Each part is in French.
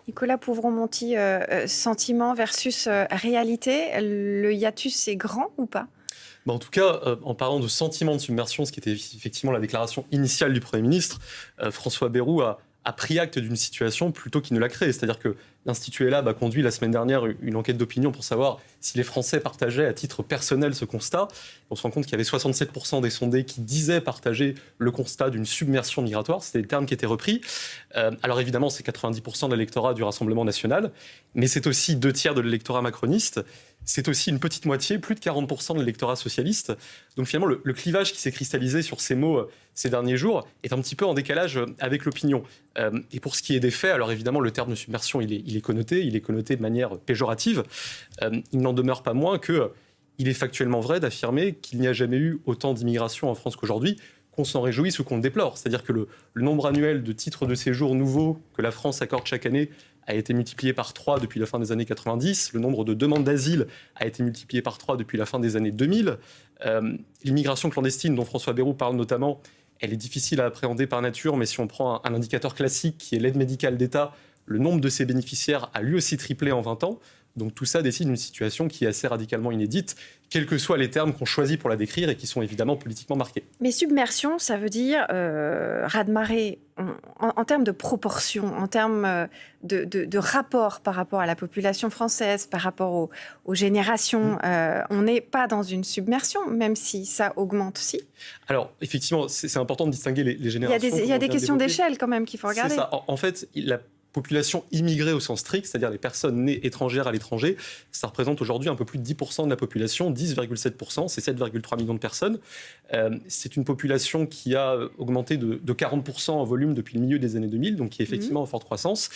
Nicolas Pouvron-Monty, sentiment versus réalité, le hiatus est grand ou pas ? En tout cas, en parlant de sentiment de submersion, ce qui était effectivement la déclaration initiale du Premier ministre, François Bayrou a pris acte d'une situation plutôt qu'il ne l'a créée. C'est-à-dire que l'Institut ELAB a conduit la semaine dernière une enquête d'opinion pour savoir si les Français partageaient à titre personnel ce constat. On se rend compte qu'il y avait 67% des sondés qui disaient partager le constat d'une submersion migratoire. C'était les termes qui étaient repris. Alors évidemment, c'est 90% de l'électorat du Rassemblement national, mais c'est aussi 2/3 de l'électorat macroniste. C'est aussi une petite moitié, plus de 40% de l'électorat socialiste. Donc finalement, le clivage qui s'est cristallisé sur ces mots ces derniers jours est un petit peu en décalage avec l'opinion. Et pour ce qui est des faits, alors évidemment, le terme de submersion, il est connoté de manière péjorative. Il n'en demeure pas moins qu'il est factuellement vrai d'affirmer qu'il n'y a jamais eu autant d'immigration en France qu'aujourd'hui, qu'on s'en réjouisse ou qu'on le déplore. C'est-à-dire que le nombre annuel de titres de séjour nouveaux que la France accorde chaque année a été multiplié par 3 depuis la fin des années 90. Le nombre de demandes d'asile a été multiplié par 3 depuis la fin des années 2000. L'immigration clandestine, dont François Bayrou parle notamment, elle est difficile à appréhender par nature, mais si on prend un indicateur classique qui est l'aide médicale d'État, le nombre de ses bénéficiaires a lui aussi triplé en 20 ans. Donc tout ça dessine une situation qui est assez radicalement inédite, quels que soient les termes qu'on choisit pour la décrire et qui sont évidemment politiquement marqués. Mais submersion, ça veut dire raz-de-marée en termes de proportion, en termes de rapport par rapport à la population française, par rapport aux générations. On n'est pas dans une submersion, même si ça augmente aussi. Alors effectivement, c'est important de distinguer les générations. Il y a des questions d'échelle quand même qu'il faut regarder. C'est ça. En fait, la population immigrée au sens strict, c'est-à-dire les personnes nées étrangères à l'étranger, ça représente aujourd'hui un peu plus de 10% de la population, 10,7%, c'est 7,3 millions de personnes. C'est une population qui a augmenté de 40% en volume depuis le milieu des années 2000, donc qui est effectivement en forte croissance.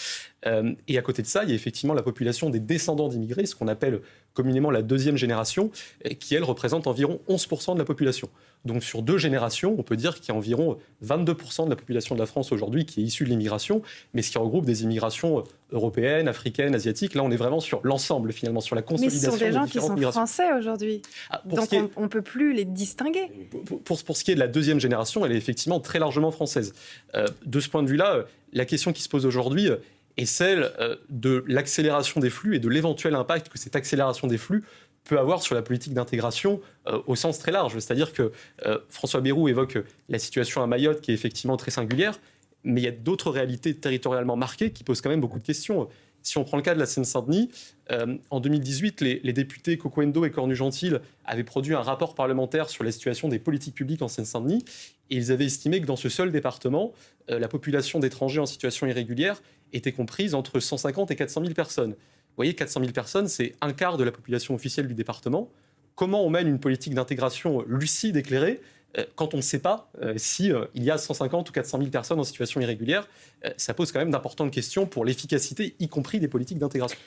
Et à côté de ça, il y a effectivement la population des descendants d'immigrés, ce qu'on appelle communément la deuxième génération, qui, elle, représente environ 11% de la population. Donc sur 2 générations, on peut dire qu'il y a environ 22% de la population de la France aujourd'hui qui est issue de l'immigration, mais ce qui regroupe des immigrations européennes, africaines, asiatiques. Là, on est vraiment sur l'ensemble, finalement, sur la consolidation. Mais ce sont des gens qui sont français aujourd'hui, donc on ne peut plus les distinguer. Pour ce qui est de la deuxième génération, elle est effectivement très largement française. De ce point de vue-là, la question qui se pose aujourd'hui est celle de l'accélération des flux et de l'éventuel impact que cette accélération des flux peut avoir sur la politique d'intégration au sens très large. C'est-à-dire que François Bayrou évoque la situation à Mayotte qui est effectivement très singulière, mais il y a d'autres réalités territorialement marquées qui posent quand même beaucoup de questions. Si on prend le cas de la Seine-Saint-Denis, en 2018, les députés Coco Endo et Cornu-Gentil avaient produit un rapport parlementaire sur la situation des politiques publiques en Seine-Saint-Denis, et ils avaient estimé que dans ce seul département, la population d'étrangers en situation irrégulière était comprise entre 150 et 400 000 personnes. Vous voyez, 400 000 personnes, c'est un quart de la population officielle du département. Comment on mène une politique d'intégration lucide, éclairée, quand on ne sait pas s'il y a 150 ou 400 000 personnes en situation irrégulière? Ça pose quand même d'importantes questions pour l'efficacité, y compris des politiques d'intégration.